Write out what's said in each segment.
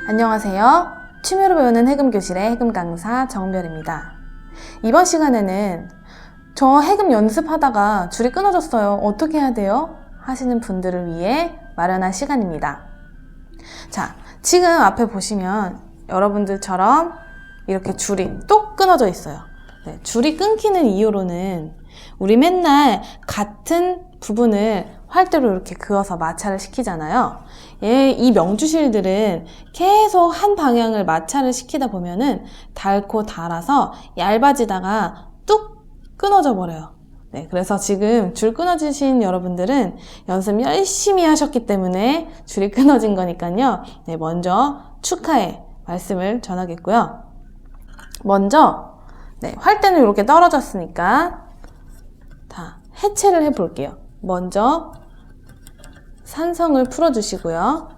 안녕하세요. 취미로 배우는 해금교실의 해금 강사 정별입니다. 이번 시간에는 저 해금 연습하다가 줄이 끊어졌어요. 어떻게 해야 돼요? 하시는 분들을 위해 마련한 시간입니다. 자, 지금 앞에 보시면 여러분들처럼 이렇게 줄이 똑 끊어져 있어요. 네, 줄이 끊기는 이유로는 우리 맨날 같은 부분을 활대로 이렇게 그어서 마찰을 시키잖아요. 이 명주실들은 계속 한 방향을 마찰을 시키다 보면은 닳고 닳아서 얇아지다가 뚝 끊어져 버려요. 네, 그래서 지금 줄 끊어지신 여러분들은 연습 열심히 하셨기 때문에 줄이 끊어진 거니까요. 네, 먼저 축하의 말씀을 전하겠고요. 먼저 활대는 이렇게 떨어졌으니까 다 해체를 해 볼게요. 먼저 산성을 풀어주시고요.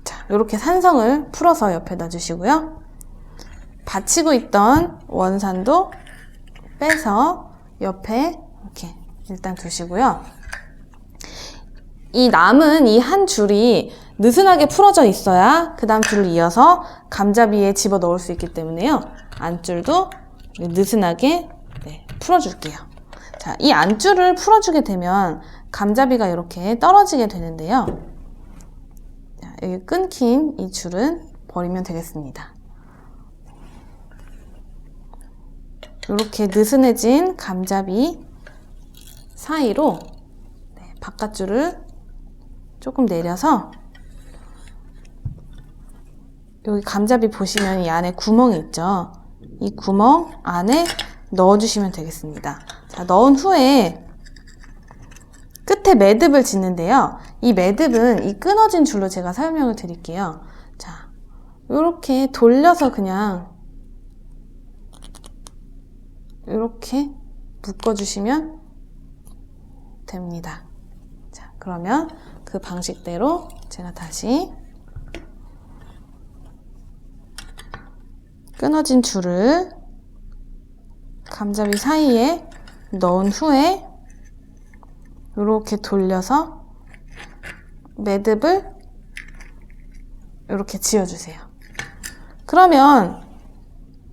자, 이렇게 산성을 풀어서 옆에 놔주시고요. 받치고 있던 원산도 빼서 옆에 이렇게 일단 두시고요. 이 남은 이 한 줄이 느슨하게 풀어져 있어야 그 다음 줄을 이어서 감자비에 집어 넣을 수 있기 때문에요. 안줄도 느슨하게 풀어줄게요. 자, 이 안줄을 풀어주게 되면 감자비가 이렇게 떨어지게 되는데요. 자, 여기 끊긴 이 줄은 버리면 되겠습니다. 이렇게 느슨해진 감자비 사이로 바깥줄을 조금 내려서 여기 감자비 보시면 이 안에 구멍이 있죠. 이 구멍 안에 넣어주시면 되겠습니다. 자, 넣은 후에 끝에 매듭을 짓는데요. 이 매듭은 이 끊어진 줄로 제가 설명을 드릴게요. 자, 이렇게 돌려서 그냥 이렇게 묶어주시면 됩니다. 자, 그러면 그 방식대로 제가 다시 끊어진 줄을 감자비 사이에 넣은 후에 이렇게 돌려서 매듭을 이렇게 지어주세요. 그러면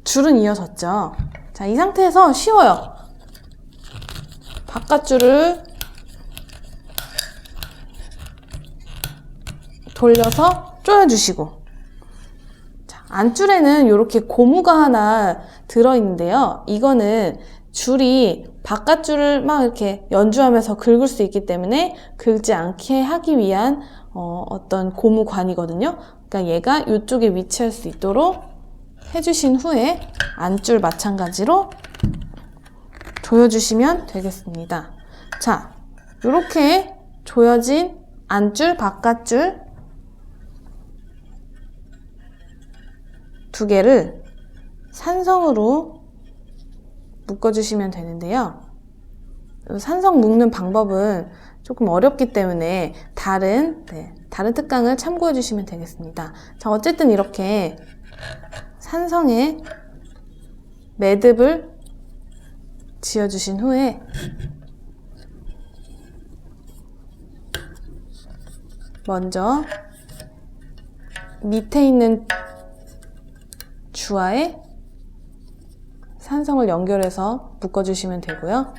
줄은 이어졌죠. 자, 이 상태에서 쉬워요. 바깥줄을 돌려서 조여주시고, 자, 안줄에는 이렇게 고무가 하나 들어있는데요. 이거는 줄이 바깥줄을 막 이렇게 연주하면서 긁을 수 있기 때문에 긁지 않게 하기 위한 어떤 고무관이거든요. 그러니까 얘가 이쪽에 위치할 수 있도록 해주신 후에 안줄 마찬가지로 조여주시면 되겠습니다. 자, 이렇게 조여진 안줄, 바깥줄 두 개를 산성으로 묶어주시면 되는데요. 산성 묶는 방법은 조금 어렵기 때문에 다른 특강을 참고해 주시면 되겠습니다. 자, 어쨌든 이렇게 산성에 매듭을 지어주신 후에 먼저 밑에 있는 주와에 산성을 연결해서 묶어주시면 되고요.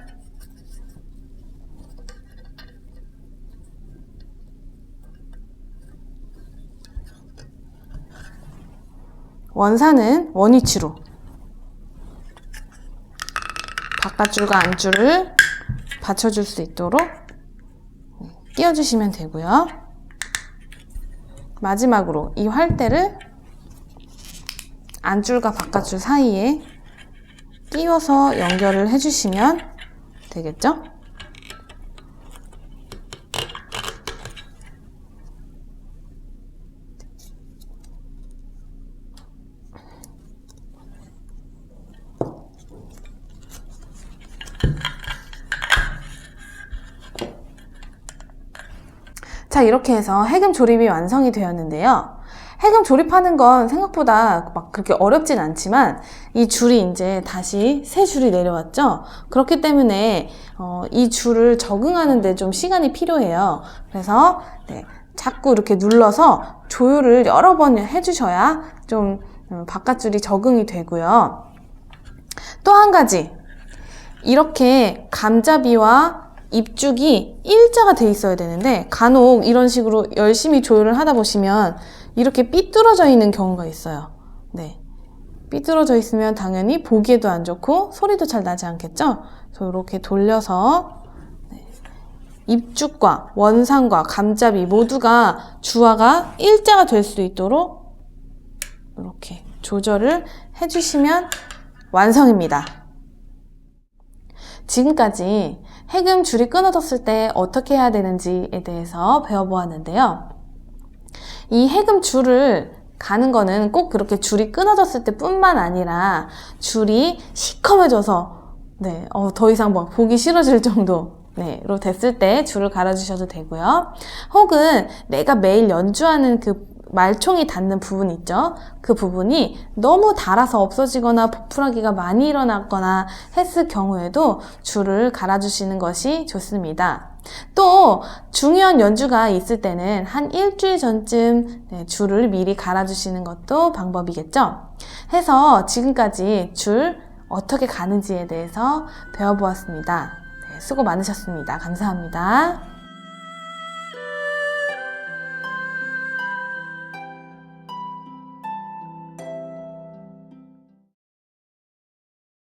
원산은 원위치로 바깥줄과 안줄을 받쳐줄 수 있도록 끼워주시면 되고요. 마지막으로 이 활대를 안줄과 바깥줄 사이에 끼워서 연결을 해주시면 되겠죠? 자, 이렇게 해서 해금 조립이 완성이 되었는데요. 해금 조립하는 건 생각보다 막 그렇게 어렵진 않지만 이 줄이 이제 다시 새 줄이 내려왔죠. 그렇기 때문에 이 줄을 적응하는 데 좀 시간이 필요해요. 그래서 자꾸 이렇게 눌러서 조율을 여러 번 해주셔야 좀 바깥줄이 적응이 되고요. 또 한 가지, 이렇게 감잡이와 입죽이 일자가 돼 있어야 되는데 간혹 이런 식으로 열심히 조율을 하다 보시면 이렇게 삐뚤어져 있는 경우가 있어요. 삐뚤어져 있으면 당연히 보기에도 안 좋고 소리도 잘 나지 않겠죠? 그래서 이렇게 돌려서 입죽과 원상과 감잡이 모두가 주화가 일자가 될 수 있도록 이렇게 조절을 해주시면 완성입니다. 지금까지 해금 줄이 끊어졌을 때 어떻게 해야 되는지에 대해서 배워보았는데요. 이 해금 줄을 가는 거는 꼭 그렇게 줄이 끊어졌을 때 뿐만 아니라 줄이 시커매져서 더 이상 막 보기 싫어질 정도로 됐을 때 줄을 갈아주셔도 되고요. 혹은 내가 매일 연주하는 그 말총이 닿는 부분 있죠? 그 부분이 너무 닳아서 없어지거나 보풀하기가 많이 일어났거나 했을 경우에도 줄을 갈아주시는 것이 좋습니다. 또 중요한 연주가 있을 때는 한 일주일 전쯤 줄을 미리 갈아주시는 것도 방법이겠죠? 해서 지금까지 줄 어떻게 가는지에 대해서 배워보았습니다. 수고 많으셨습니다. 감사합니다.